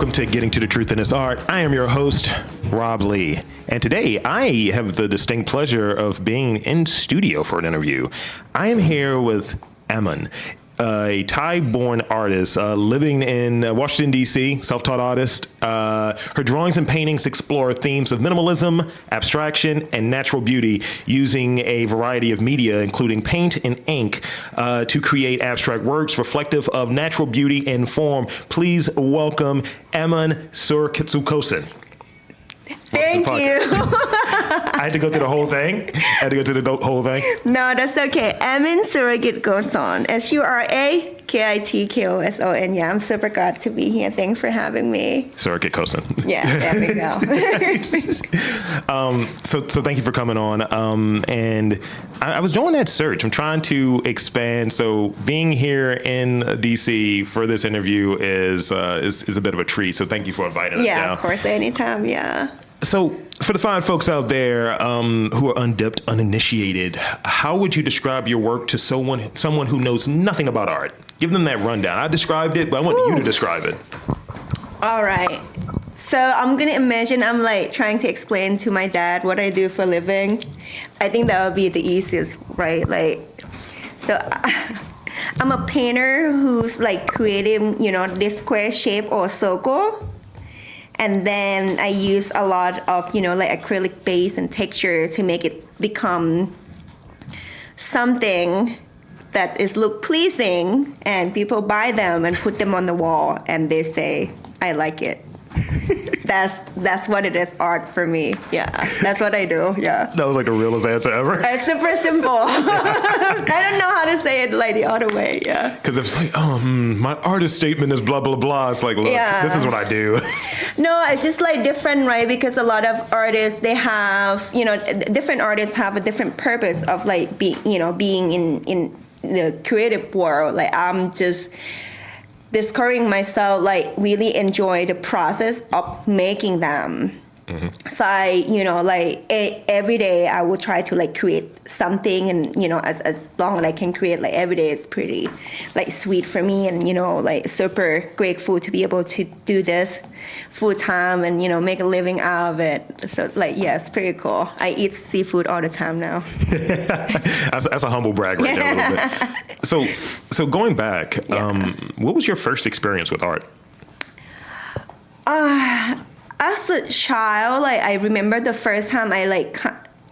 welcome to Getting to the Truth in This Art. I am your host, Rob Lee. And today I have the distinct pleasure of being in studio for an interview. I am here with Emon, a Thai-born artist living in Washington, D.C., self-taught artist. Her drawings and paintings explore themes of minimalism, abstraction, and natural beauty using a variety of media, including paint and ink, to create abstract works reflective of natural beauty and form. Please welcome Emon Surakitkoson. Thank you. I had to go through the whole thing? No, that's okay. Emon Surakitkoson. Surakitkoson. Yeah, I'm super glad to be here. Thanks for having me. Surakitkoson. Yeah, there we go. So thank you for coming on. And I was doing that search. I'm trying to expand. So being here in DC for this interview is a bit of a treat. So thank you for inviting us. Yeah, of course, anytime. Yeah. So for the fine folks out there who are undipped, uninitiated, how would you describe your work to someone who knows nothing about art? Give them that rundown. I described it, but I want you to describe it. All right. So I'm going to imagine I'm like trying to explain to my dad what I do for a living. I think that would be the easiest, right? So I'm a painter who's like creating, this square shape or circle. And then I use a lot of, acrylic base and texture to make it become something that is look pleasing, and people buy them and put them on the wall and they say, I like it. That's what it is, art for me. Yeah, that's what I do. Yeah. That was like the realest answer ever. It's super simple. I don't know how to say it like the other way. Yeah. Because it's like, my artist statement is blah, blah, blah. It's like, look, This is what I do. No, it's just like different, right? Because a lot of artists, they have, different artists have a different purpose of like being in the creative world. Like I'm just discovering myself, like really enjoy the process of making them. Mm-hmm. So I, every day I will try to like create something, and as long as I can create, like every day is pretty like sweet for me, and like super grateful to be able to do this full time and make a living out of it. So it's pretty cool. I eat seafood all the time now. That's a humble brag right there a little bit. So going back, what was your first experience with art? As a child, I remember the first time I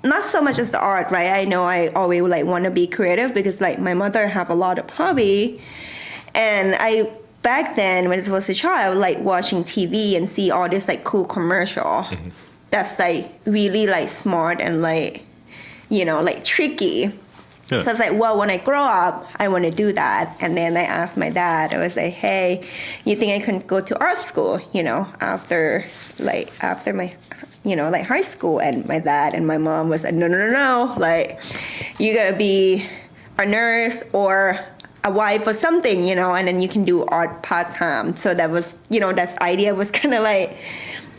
not so much as the art, right? I know I always want to be creative because my mother have a lot of hobby, and back then when I was a child, watching TV and see all this cool commercial. Mm-hmm. That's really smart and tricky. Yeah. So I was like, well, when I grow up, I want to do that. And then I asked my dad, I was like, hey, you think I can go to art school, after my, high school? And my dad and my mom was like, no. You got to be a nurse or a wife or something, and then you can do art part-time. So that was, that idea was kind of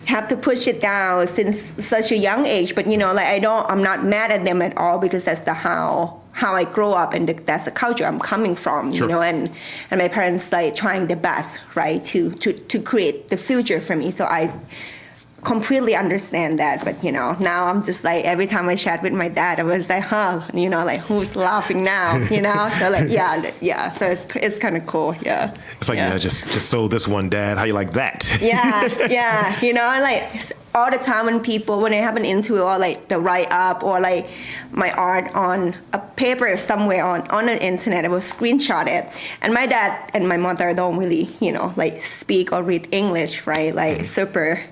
have to push it down since such a young age. But, I'm not mad at them at all because that's how I grow up, and that's the culture I'm coming from, sure. And my parents trying their best, right, to create the future for me. So I completely understand that. But now I'm just every time I chat with my dad, I was like, who's laughing now, So So it's kind of cool, yeah. It's just sold this one, Dad. How you like that? Yeah. All the time when I happen into or the write up or my art on a paper somewhere on the internet, I will screenshot it. And my dad and my mother don't really, speak or read English, right? Super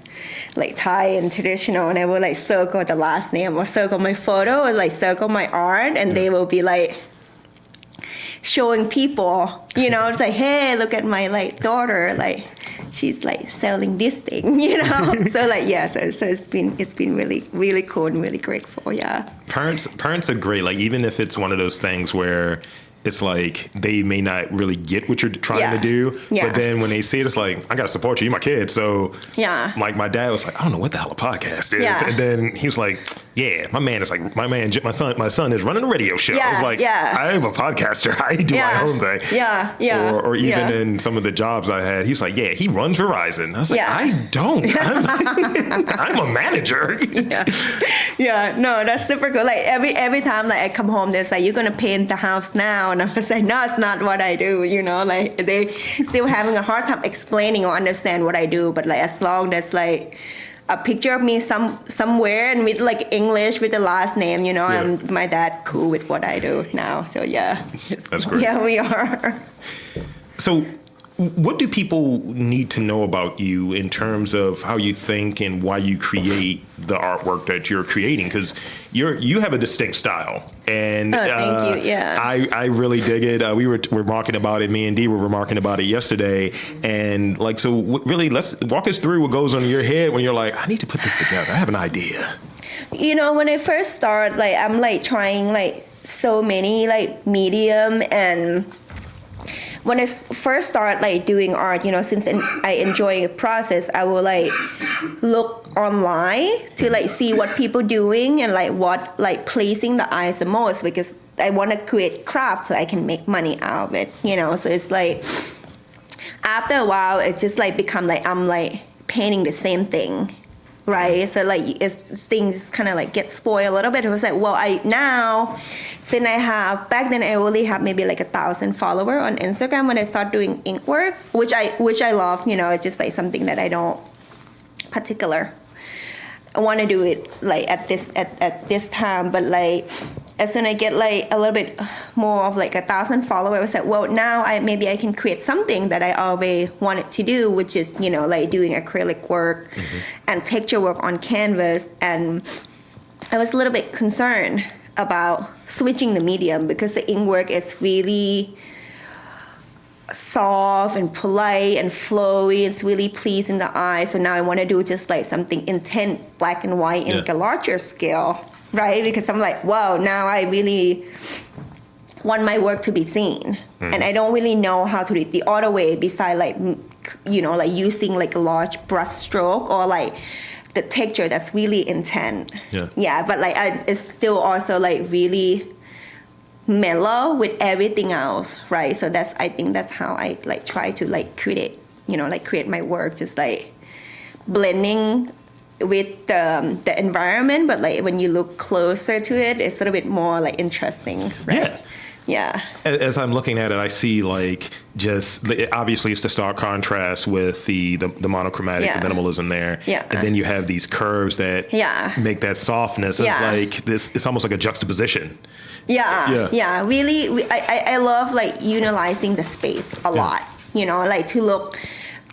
Thai and traditional, and I will circle the last name or circle my photo or circle my art, and they will be showing people, it's hey, look at my daughter, she's selling this thing, So so it's been really, really cool and really grateful. Yeah. Parents are great. Even if it's one of those things where it's they may not really get what you're trying to do, but then when they see it, it's I gotta support you. You're my kid. So my dad was I don't know what the hell a podcast is, and then he was yeah, my son is running a radio show. I was like, I'm a podcaster. I do my own thing. Yeah. Or even in some of the jobs I had, he's like, yeah, he runs Verizon. I was like, I don't. I'm a manager. No, that's super cool. Like every time like I come home, they're like, you're gonna paint the house now, and I was like, no, it's not what I do. Like they still having a hard time explaining or understand what I do. But like as long as like a picture of me somewhere and with like English with the last name, and my dad cool with what I do now. So that's great. Yeah, we are. So what do people need to know about you in terms of how you think and why you create the artwork that you're creating? Because you have a distinct style, and thank you. Yeah, I really dig it. We were remarking about it. Me and Dee were remarking about it yesterday, and like, so really, let's walk us through what goes on in your head when you're like, I need to put this together. I have an idea. When I first start, like I'm like trying like so many like medium, and when I first start like doing art, since I enjoy the process, I will like look online to like see what people doing and like what like pleasing the eyes the most, because I want to create craft so I can make money out of it, So it's like after a while, it's just like become like I'm like painting the same thing. Right, so like things kind of like get spoiled a little bit. It was like, well, since I have back then, I only have maybe like 1,000 followers on Instagram when I start doing ink work, which I love. It's just like something that I don't particular. I want to do it like at this time, but like as soon as I get like a little bit more of like 1,000 followers, I was like, well, now maybe I can create something that I always wanted to do, which is, like doing acrylic work and texture work on canvas. And I was a little bit concerned about switching the medium because the ink work is really soft and polite and flowy. It's really pleasing the eye. So now I want to do just like something intense, black and white in like a larger scale. Right, because I'm like, wow, now I really want my work to be seen, and I don't really know how to do it the other way. Besides, like, like using like a large brush stroke or like the texture that's really intense. Yeah, but like it's still also like really mellow with everything else, right? So I think that's how I like try to like create my work, just like blending with the environment, but like when you look closer to it, it's a little bit more like interesting, right? Yeah. As I'm looking at it, I see like just obviously it's the stark contrast with the monochromatic, the minimalism there, and then you have these curves that make that softness. It's like this. It's almost like a juxtaposition. Yeah. Really, I love like utilizing the space a lot. Like to look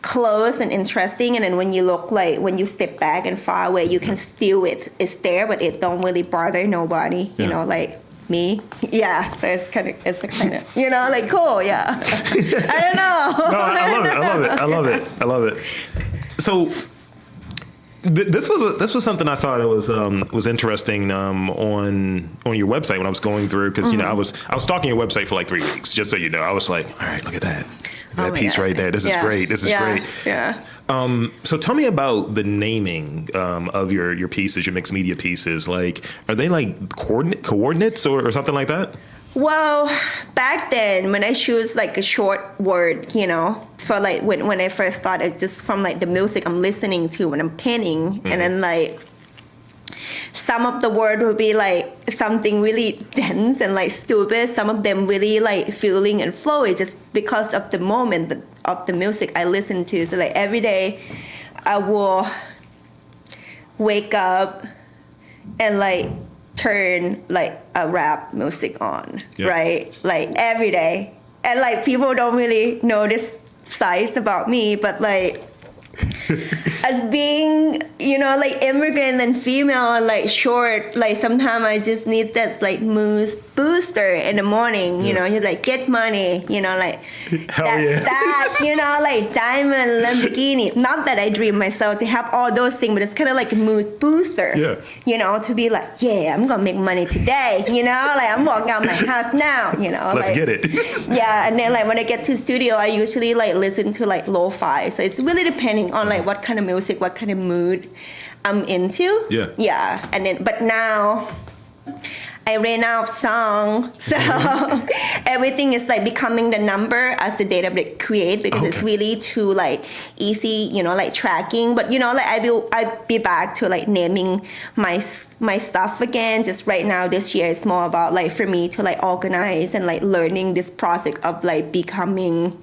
close and interesting, and then when you look like when you step back and far away, you can still it's there, but it don't really bother nobody. Like me. So it's kind of like cool. I don't know. No, I love it. So this was something I thought it was interesting on your website when I was going through, because I was stalking your website for like 3 weeks, just so you know. I was like, all right, look at that. That piece right there. This is great. This is great. Yeah. So tell me about the naming of your pieces, your mixed media pieces. Like, are they like coordinates or something like that? Well, back then when I choose like a short word, for like when I first started, just from like the music I'm listening to when I'm painting, and then like some of the word would be like something really dense and like stupid. Some of them really like feeling and flowy just because of the moment of the music I listen to. So like every day I will wake up and like turn like a rap music on, right? Like every day. And like people don't really know this size about me, but like as being, like immigrant and female and like short, like sometimes I just need that like mood booster in the morning, you're like get money, like that, like diamond Lamborghini. Not that I dream myself to have all those things, but it's kind of like a mood booster, to be like, I'm gonna make money today, like I'm walking out my house now, Let's like, get it. And then like when I get to the studio, I usually like listen to like lo-fi, so it's really depending on like what kind of music, what kind of mood I'm into. Yeah. Yeah. And then, but now I ran out of song, so everything is like becoming the number as the database create, because it's really too like easy, like tracking. But like I'll be back to like naming my stuff again. Just right now this year it's more about like for me to like organize and like learning this process of like becoming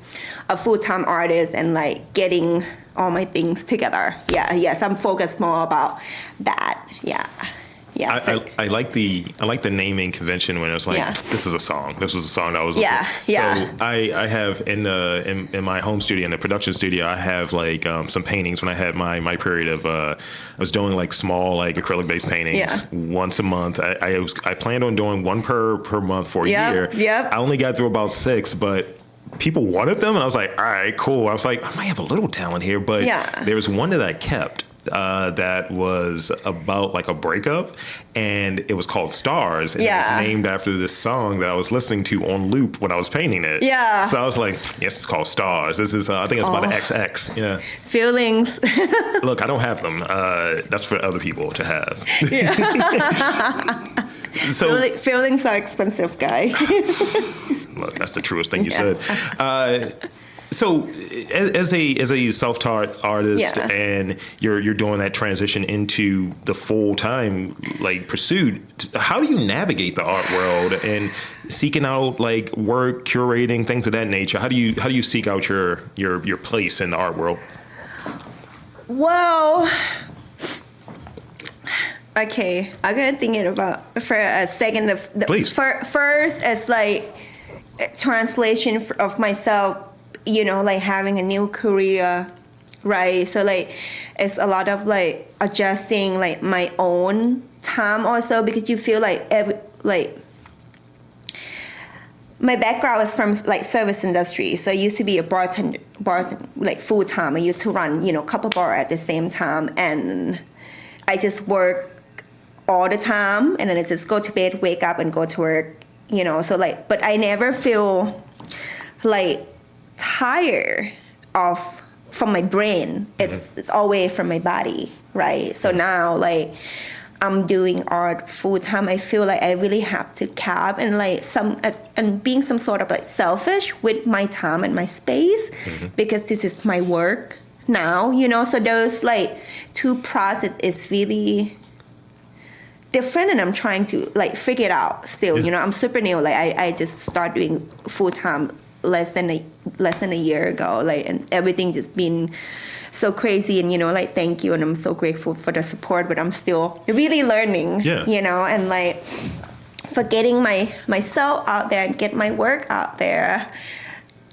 a full-time artist and like getting all my things together. Yeah. Yes, I'm focused more about that. Yeah. Yeah, I like the naming convention when it was like, this is a song. This was a song that was yeah. So I have in my home studio, in the production studio, I have like some paintings. When I had my period of I was doing like small like acrylic based paintings once a month. I planned on doing one per month for a year. I only got through about 6, but people wanted them, and I was like, all right, cool. I was like, I might have a little talent here, but there was one that I kept. That was about like a breakup, and it was called Stars, and it was named after this song that I was listening to on loop when I was painting it. Yeah. So I was like, yes, it's called Stars. This is I think it's about an XX. Yeah. Feelings. Look, I don't have them. That's for other people to have. Yeah. So feelings are expensive, guys. Look, that's the truest thing you said. So, as a self-taught artist, and you're doing that transition into the full-time like pursuit, how do you navigate the art world and seeking out like work, curating, things of that nature? How do you seek out your place in the art world? Well, okay, I'm gonna think it about for a second. Please. First, it's like a translation of myself. Like having a new career, right? So like it's a lot of like adjusting like my own time also, because you feel like my background is from like service industry. So I used to be a bartender like full time. I used to run, couple bar at the same time, and I just work all the time, and then I just go to bed, wake up, and go to work, So like, but I never feel like tired from my brain. It's always from my body, right? So now like I'm doing art full time, I feel like I really have to cap and like and being some sort of like selfish with my time and my space, because this is my work now, so those like two process is really different, and I'm trying to like figure it out still. I'm super new. Like I just started doing full time less than a year ago, like, and everything just been so crazy, and like thank you, and I'm so grateful for the support, but I'm still really learning, and like for getting myself out there and get my work out there.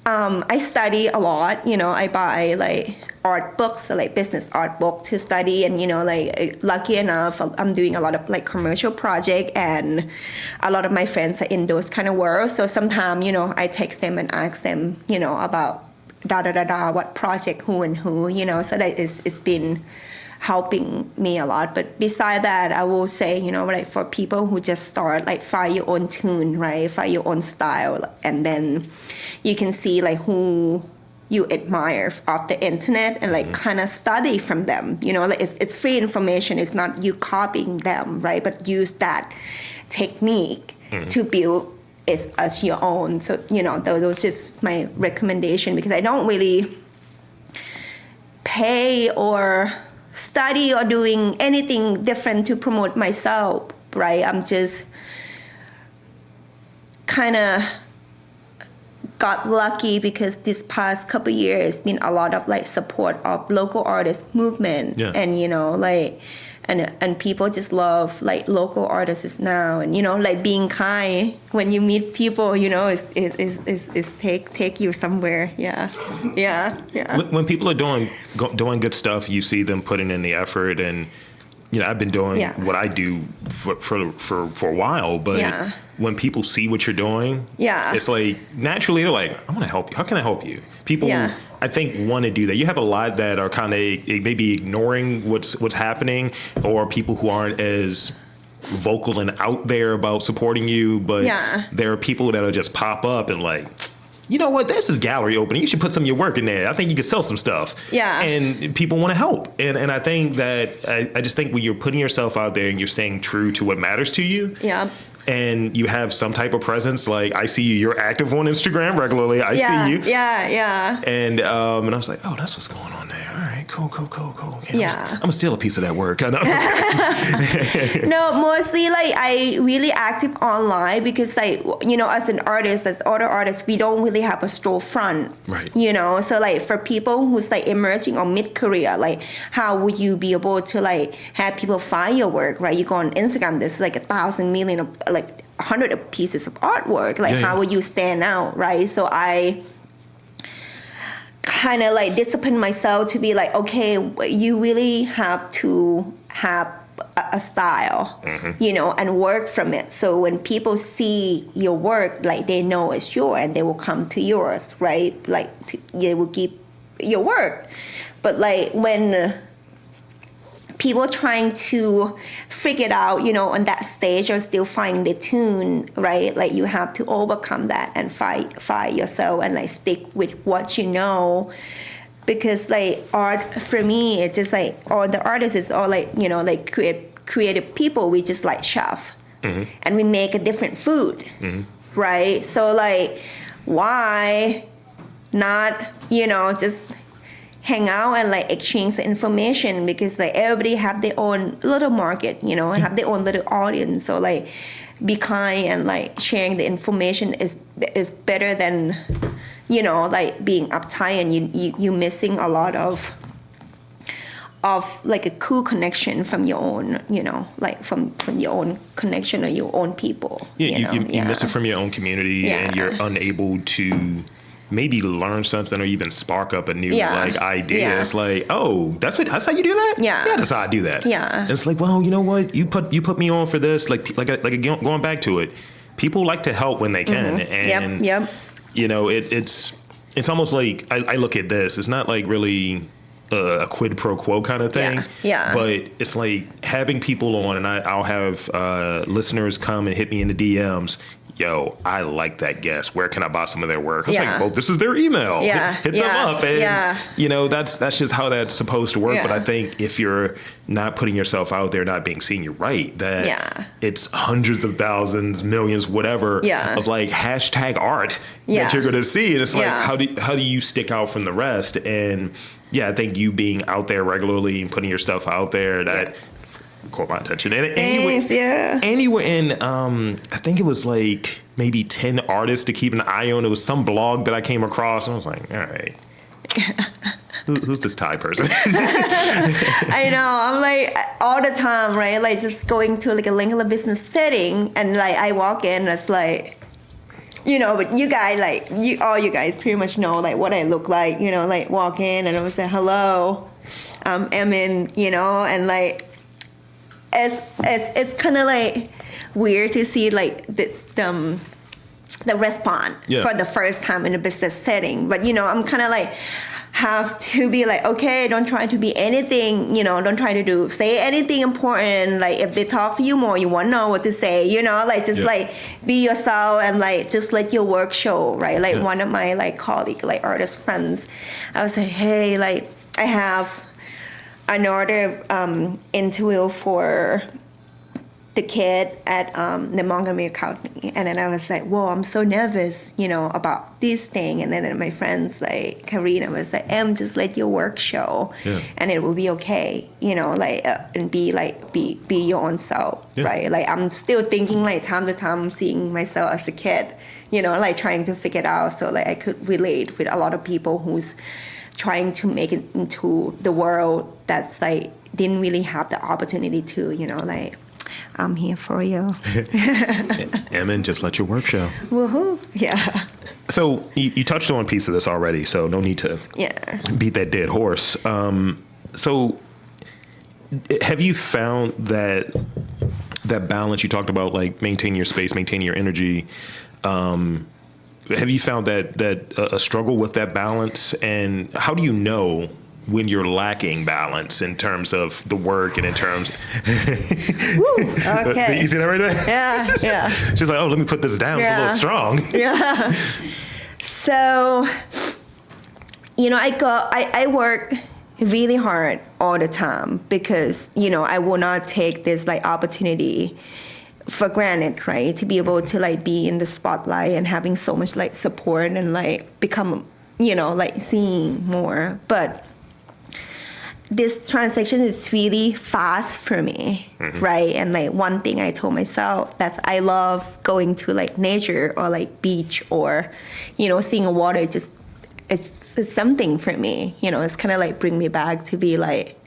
I study a lot, I buy like art books, so like business art book to study, and like lucky enough I'm doing a lot of like commercial project, and a lot of my friends are in those kind of worlds, so sometimes I text them and ask them about what project, who and who, so that it's been helping me a lot. But beside that, I will say, like for people who just start, like find your own tune, right? Find your own style, and then you can see like who you admire off the internet, and like kind of study from them. Like it's free information. It's not you copying them, right? But use that technique to build it as your own. So those just my recommendation, because I don't really pay or study or doing anything different to promote myself, right? I'm just kind of got lucky, because this past couple years been a lot of like support of local artist movement, and like and people just love like local artists now, and like being kind when you meet people, is take you somewhere. Yeah. When people are doing good stuff, you see them putting in the effort, and I've been doing what I do for a while, but when people see what you're doing, it's like naturally they're like, I want to help you. How can I help you? People, I think, want to do that. You have a lot that are kind of maybe ignoring what's happening, or people who aren't as vocal and out there about supporting you. But there are people that'll just pop up and like, you know what, there's this gallery opening. You should put some of your work in there. I think you could sell some stuff. Yeah. And people want to help. And I think that, I just think when you're putting yourself out there and you're staying true to what matters to you. Yeah. And you have some type of presence, like I see you, you're active on Instagram regularly. I see you. Yeah. And I was like, oh, that's what's going on there. All right, cool. Okay, Yeah. I'm gonna steal a piece of that work. I know. No, mostly like I really active online because like, you know, as an artist, as other artists, we don't really have a storefront. Right. You know, so like for people who's like emerging or mid-career, like how would you be able to like have people find your work, right? You go on Instagram, there's like 1,000 million of like 100 pieces of artwork. Like how would you stand out, right? So I kind of like discipline myself to be like, okay, you really have to have a style, you know, and work from it. So when people see your work, like they know it's yours and they will come to yours, right? Like they will keep your work. But like when people trying to figure it out, you know, on that stage or still finding the tune, right? Like you have to overcome that and fight yourself and like stick with what you know. Because like art for me, it's just like, or the artists is all like, you know, like creative people. We just like chef and we make a different food, right? So like, why not, you know, just hang out and like exchange the information, because like everybody have their own little market, you know, have their own little audience. So like be kind and like sharing the information is better than, you know, like being uptight and you missing a lot of like a cool connection from your own, you know, like from your own connection or your own people. Yeah, you miss it from your own community and you're unable to maybe learn something or even spark up a new like idea. Yeah. It's like, oh, that's how you do that? Yeah. Yeah, that's how I do that. Yeah. And it's like, well, you know what? You put me on for this. Like going back to it, people like to help when they can. And Yep. you know, it's almost like I look at this. It's not like really a quid pro quo kind of thing. Yeah. But it's like having people on, and I'll have listeners come and hit me in the DMs. Yo, I like that guest. Where can I buy some of their work? I was like, well, this is their email. Hit them up. And, you know, that's just how that's supposed to work. Yeah. But I think if you're not putting yourself out there, not being seen, you're right. That it's hundreds of thousands, millions, whatever, of like hashtag art that you're going to see. And it's like, how do you stick out from the rest? And I think you being out there regularly and putting your stuff out there, that caught my attention. And you were in, I think it was like maybe 10 artists to keep an eye on. It was some blog that I came across, and I was like, all right. Who's this Thai person? I know. I'm like all the time, right? Like just going to like a regular business setting, and like I walk in, and it's like, you know, but you guys, like all you guys pretty much know like what I look like, you know, like walk in and I was like, hello, I'm Emon, you know, and like it's kind of like weird to see like the response for the first time in a business setting. But you know, I'm kind of like have to be like, okay, don't try to be anything, you know, don't try to say anything important. Like if they talk to you more, you won't know what to say, you know, like just like be yourself and like just let your work show, right? Like one of my like colleague, like artist friends, I was like, hey, like I have another interview for the kid at the Montgomery County, and then I was like, whoa, I'm so nervous, you know, about this thing. And then my friends like Karina was like, just let your work show, and it will be okay, you know, like and be your own self, right? Like I'm still thinking like time to time seeing myself as a kid, you know, like trying to figure it out, so like I could relate with a lot of people who's trying to make it into the world that's like didn't really have the opportunity to, you know, like I'm here for you. Emon, just let your work show. Woohoo! Yeah. So you touched on a piece of this already, so no need to beat that dead horse. So have you found that balance you talked about, like maintaining your space, maintaining your energy? Have you found that a struggle with that balance, and how do you know when you're lacking balance in terms of the work and in terms? Woo, okay. You see that right there? Yeah. She's like, oh, let me put this down. It's a little strong. Yeah. So, I work really hard all the time because, I will not take this like opportunity for granted, right? To be able to like be in the spotlight and having so much like support and like become, like seeing more. But this transition is really fast for me, right? And like one thing I told myself that I love going to like nature or like beach or, seeing water. It's something for me, it's kind of like bring me back to be like,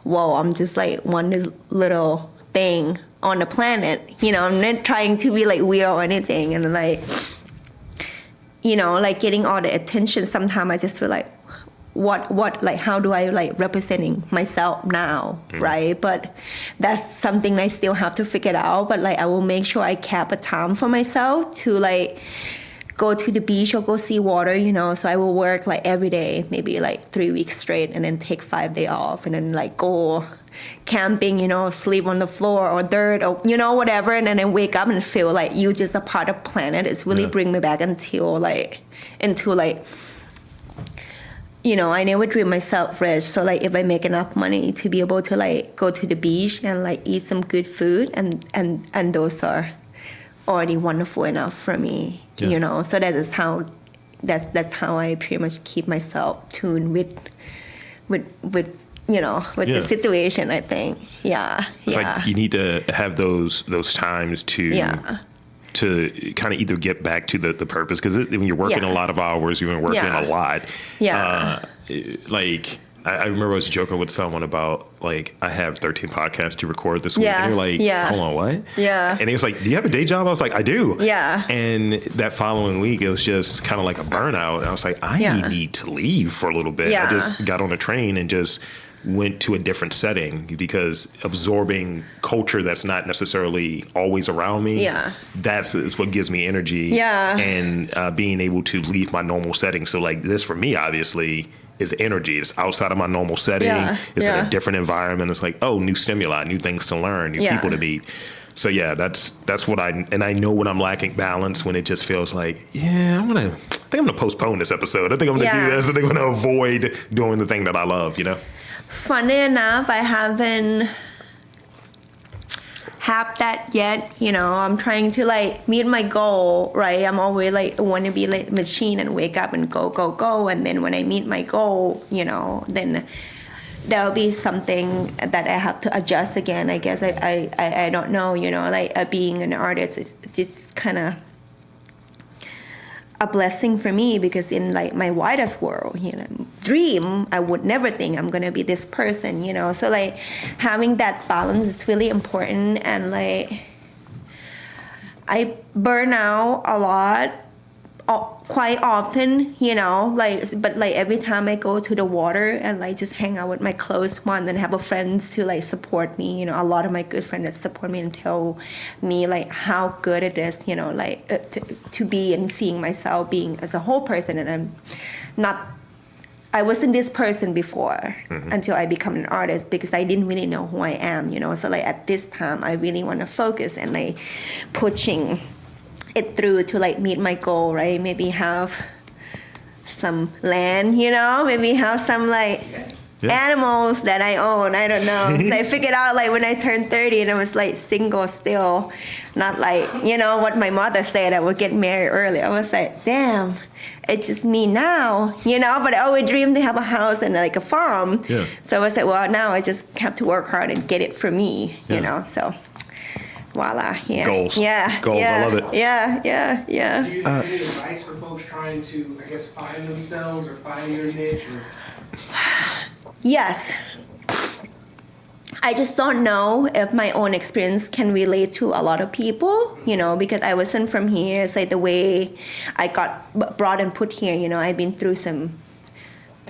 whoa, I'm just like one little thing on the planet, I'm not trying to be like weird or anything. And like, like getting all the attention, sometimes I just feel like, what like how do I like representing myself now, right? But that's something I still have to figure out. But like I will make sure I cap a time for myself to like go to the beach or go see water, so I will work like every day, maybe like 3 weeks straight, and then take 5 days off, and then like go camping, sleep on the floor or dirt or whatever, and then I wake up and feel like you just a part of planet. It's really bring me back into I never dream myself rich. So like if I make enough money to be able to like go to the beach and like eat some good food, and those are already wonderful enough for me, So that is how that's how I pretty much keep myself tuned with the situation, I think. It's like you need to have those times to kind of either get back to the purpose, because when you're working a lot of hours, you're working a lot. Like I remember I was joking with someone about like I have 13 podcasts to record this week, and you're like, hold on, what? And he was like, do you have a day job? I was like, I do. And that following week, it was just kind of like a burnout. And I was like, I need to leave for a little bit. I just got on a train and just went to a different setting, because absorbing culture that's not necessarily always around me, that's is what gives me energy. And being able to leave my normal setting. So like this for me, obviously, is energy. It's outside of my normal setting. It's in a different environment. It's like, oh, new stimuli, new things to learn, new people to meet. So that's what I know when I'm lacking balance, when it just feels like, I think I'm gonna postpone this episode. I think I'm gonna do this. I think I'm gonna avoid doing the thing that I love, Funny enough, I haven't have that yet. I'm trying to like meet my goal, right? I'm always like want to be like machine and wake up and go, and then when I meet my goal, then there'll be something that I have to adjust again. I guess I don't know, like being an artist, it's just kind of a blessing for me, because in like my widest world, dream, I would never think I'm gonna be this person, so like having that balance is really important. And like I burn out a lot quite often, but like every time I go to the water and like just hang out with my close ones and have a friends to like support me, a lot of my good friends that support me and tell me like how good it is, like to be and seeing myself being as a whole person. And I wasn't this person before until I become an artist, because I didn't really know who I am, so like at this time I really want to focus and like pushing it through to like meet my goal, right? Maybe have some land, maybe have some like animals that I own. I don't know. So I figured out like when I turned 30 and I was like single still, not like, what my mother said, I would get married early. I was like, damn, it's just me now, but I always dreamed to have a house and like a farm. So I was like, well, now I just have to work hard and get it for me, so. Voila, Goals. Goals, I love it. Do you have any advice for folks trying to, I guess, find themselves or find their niche? Yes. I just don't know if my own experience can relate to a lot of people, because I wasn't from here. It's like the way I got brought and put here, I've been through some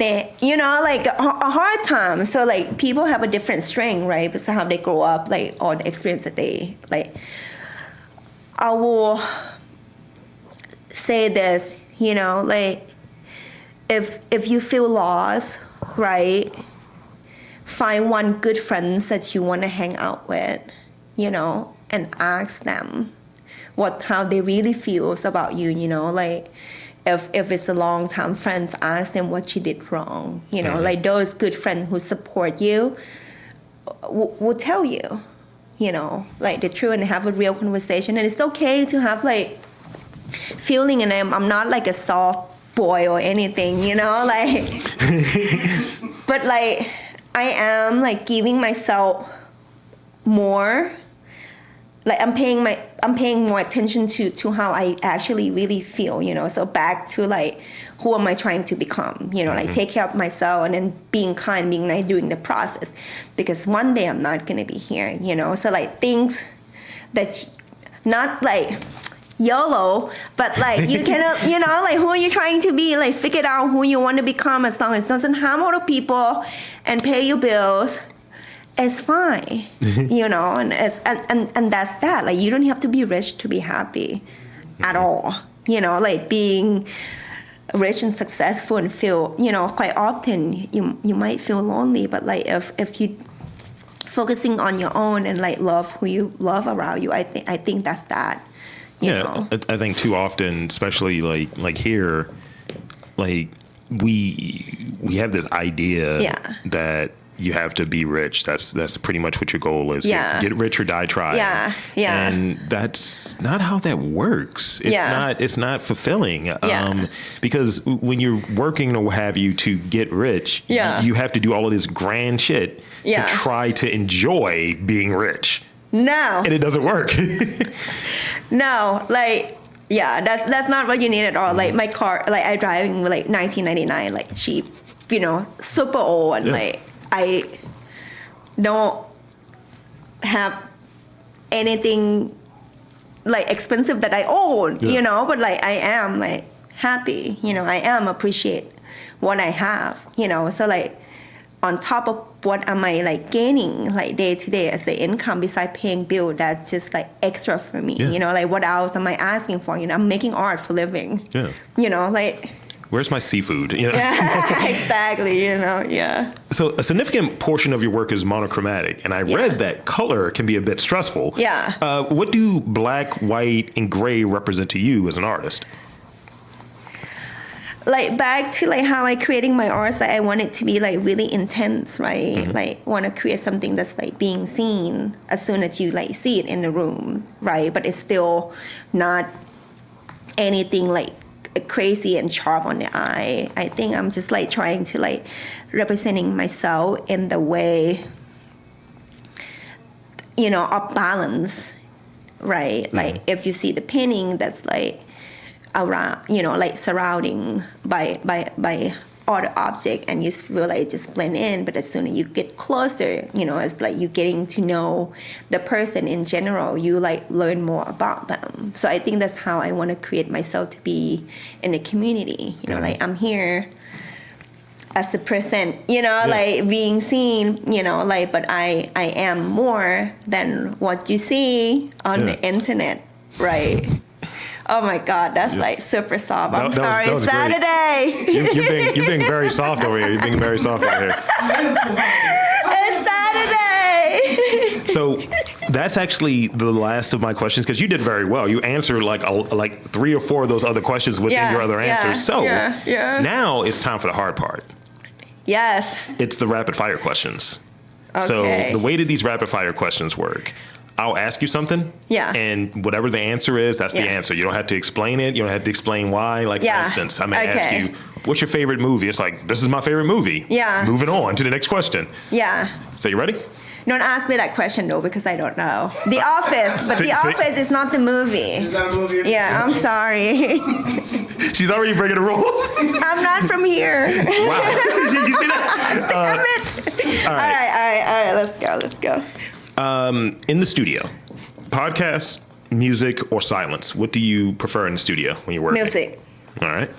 like a hard time. So like people have a different strength, right? But so how they grow up, like, or the experience that they like. I will say this, like if you feel lost, right? Find one good friend that you want to hang out with, and ask them how they really feels about you, like if it's a long time friends, ask them what you did wrong. You know, like those good friends who support you will tell you, you know, like the truth and have a real conversation. And it's okay to have like feeling, and I'm not like a soft boy or anything, you know, like, but like I am like giving myself more, like I'm paying more attention to how I actually really feel, you know. So back to like, who am I trying to become, you know, like take care of myself and then being kind, being nice, doing the process, because one day I'm not gonna be here, you know. So like things that not like YOLO, but like you cannot, you know, like who are you trying to be, like figure out who you want to become, as long as it doesn't harm other people and pay your bills, it's fine. You know, and that's that. Like you don't have to be rich to be happy at all, you know. Like being rich and successful and feel, you know, quite often you might feel lonely, but like if you focusing on your own and like love who you love around you, I think that's that. You know? I think too often, especially like here, like we have this idea that you have to be rich. That's pretty much what your goal is. Yeah. Get rich or die trying. Yeah. And that's not how that works. It's not fulfilling. Because when you're working or what have you to get rich, you have to do all of this grand shit to try to enjoy being rich. No. And it doesn't work. No, like, that's not what you need at all. Like my car, like I driving like 1999, like cheap, you know, super old, and like I don't have anything like expensive that I own, you know, but like I am like happy, you know, I am appreciate what I have, you know. So like on top of what am I like gaining like day to day as an income besides paying bill, that's just like extra for me, you know, like what else am I asking for? You know, I'm making art for living, you know, like where's my seafood? You know? Exactly, you know, So a significant portion of your work is monochromatic, and I read that color can be a bit stressful. What do black, white, and gray represent to you as an artist? Like back to like how I creating my art, like I want it to be like really intense, right? Like want to create something that's like being seen as soon as you like see it in the room, right? But it's still not anything like crazy and sharp on the eye. I think I'm just like trying to like representing myself in the way, you know, of balance, right? Like if you see the painting that's like around, you know, like surrounding by other object, and you feel like it just blend in, but as soon as you get closer, you know, it's like you getting to know the person in general, you like learn more about them. So I think that's how I want to create myself to be in the community, you know, like I'm here as a present, you know, like being seen, you know, like, but I am more than what you see on the internet, right? Oh my God, that's like super soft. I'm sorry, that was Saturday. You're being very soft over here. You're being very soft over here. It's Saturday. So that's actually the last of my questions, because you did very well. You answered like 3 or 4 of those other questions within your other answers. So now it's time for the hard part. Yes. It's the rapid fire questions. Okay. So the way that these rapid fire questions work, I'll ask you something, and whatever the answer is, that's the answer. You don't have to explain it. You don't have to explain why. Like, for instance, I may ask you, what's your favorite movie? It's like, this is my favorite movie. Moving on to the next question. So you ready? Don't ask me that question, though, because I don't know. The Office, but The Office is not the movie. Is that a movie? Yeah, I'm sorry. She's already breaking the rules. I'm not from here. Wow. You see that? Damn it. All right. Let's go. In the studio, podcasts, music, or silence? What do you prefer in the studio when you're working? Music. All right.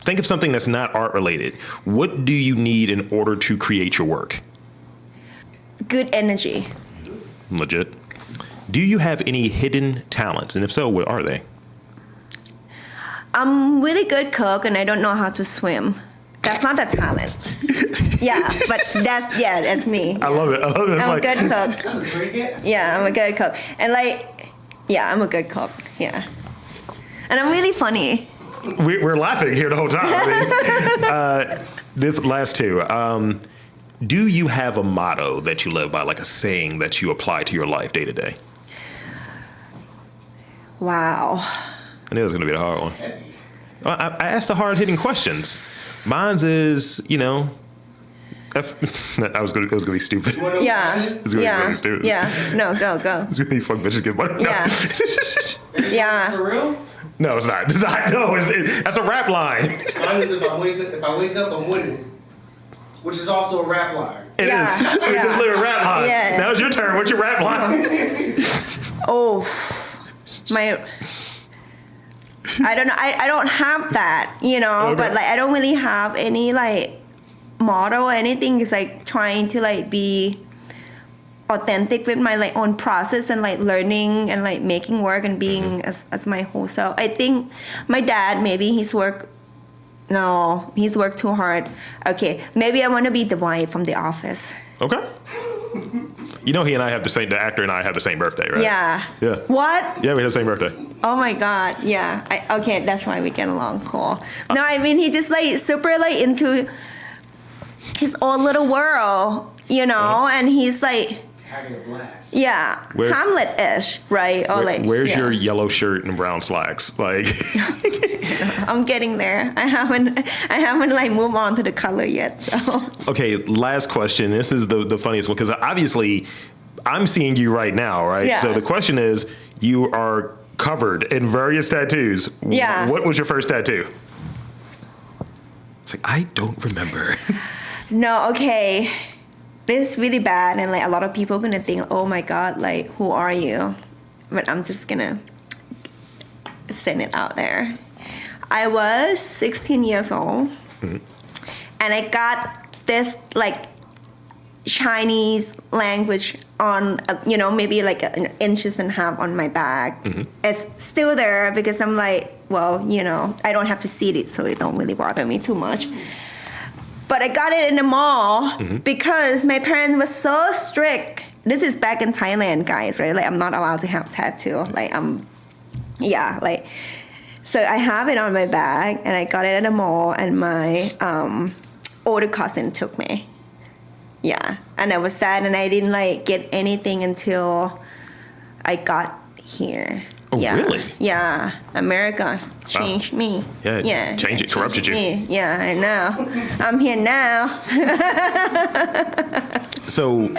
Think of something that's not art related. What do you need in order to create your work? Good energy. Legit. Do you have any hidden talents? And if so, what are they? I'm really good cook, and I don't know how to swim. That's not a talent. But that's me. I love it. I'm a good cook. That's a great guess. Yeah, I'm a good cook. And like, Yeah, I'm a good cook. Yeah. And I'm really funny. We're laughing here the whole time. I mean, this last two. Do you have a motto that you live by, like a saying that you apply to your life day to day? Wow. I knew it was going to be a hard one. Well, I asked the hard-hitting questions. Mine's is, you know, it was going to be stupid. Yeah. It's gonna be really stupid. Yeah. No, go. It's going to be fuck bitches get money. Yeah. Yeah. For real? No, it's not. It's not. No, that's a rap line. Mine is if I wake up, I'm winning. Which is also a rap line. It Yeah. is. It's just literally rap line. Yeah. Now it's your turn. What's your rap line? Oh, I don't know. I don't have that, you know, Okay. but like I don't really have any like motto or anything. It's like trying to like be authentic with my like own process and like learning and like making work and being as my whole self. I think my dad, maybe he's worked too hard. Okay, maybe I want to be the wife from The Office. Okay. You know, the actor and I have the same birthday, right? Yeah. Yeah. What? Yeah, we have the same birthday. Oh my God. Yeah. Okay, that's why we get along. Cool. No, I mean, he just like super like into his own little world, you know, and he's like, Having a blast. yeah, Hamlet-ish, right? Or Where's yeah. your yellow shirt and brown slacks? Like, I'm getting there. I haven't like moved on to the color yet. So. okay, last question. This is the funniest one because obviously I'm seeing you right now, right? Yeah. So the question is, you are covered in various tattoos. Yeah. What was your first tattoo? It's like, I don't remember. No, okay. This is really bad, and like a lot of people are gonna think, "Oh my God, like who are you?" But I'm just gonna send it out there. I was 16 years old, and I got this like Chinese language on, you know, maybe like an inches and a half on my back. It's still there because I'm like, well, you know, I don't have to see it, so it don't really bother me too much. But I got it in the mall because my parents were so strict. This is back in Thailand, guys, right? Like I'm not allowed to have tattoo. So I have it on my back, and I got it at the mall, and my older cousin took me. Yeah, and I was sad, and I didn't like get anything until I got here. Oh, yeah. really? Yeah, America changed me. Yeah, changed it, corrupted you. Me. Yeah, I know. I'm here now. So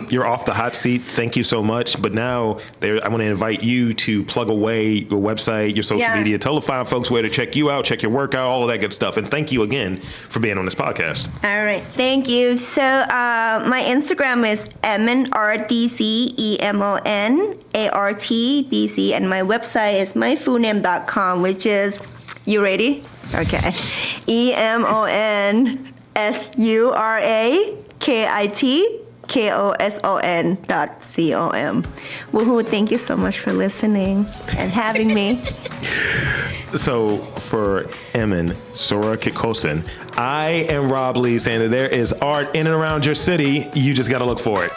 you're off the hot seat. Thank you so much. But now I want to invite you to plug away your website, your social media. Tell the fine folks where to check you out, check your workout, all of that good stuff. And thank you again for being on this podcast. All right. Thank you. So my Instagram is Emon, RDC, EMON, ARTDC. And my website is myfullname.com, which is, you ready? Okay. EMONSURAKITKOSON.com. Woohoo, thank you so much for listening and having me. So for Emon Surakitkoson, I am Rob Lee saying that there is art in and around your city. You just got to look for it.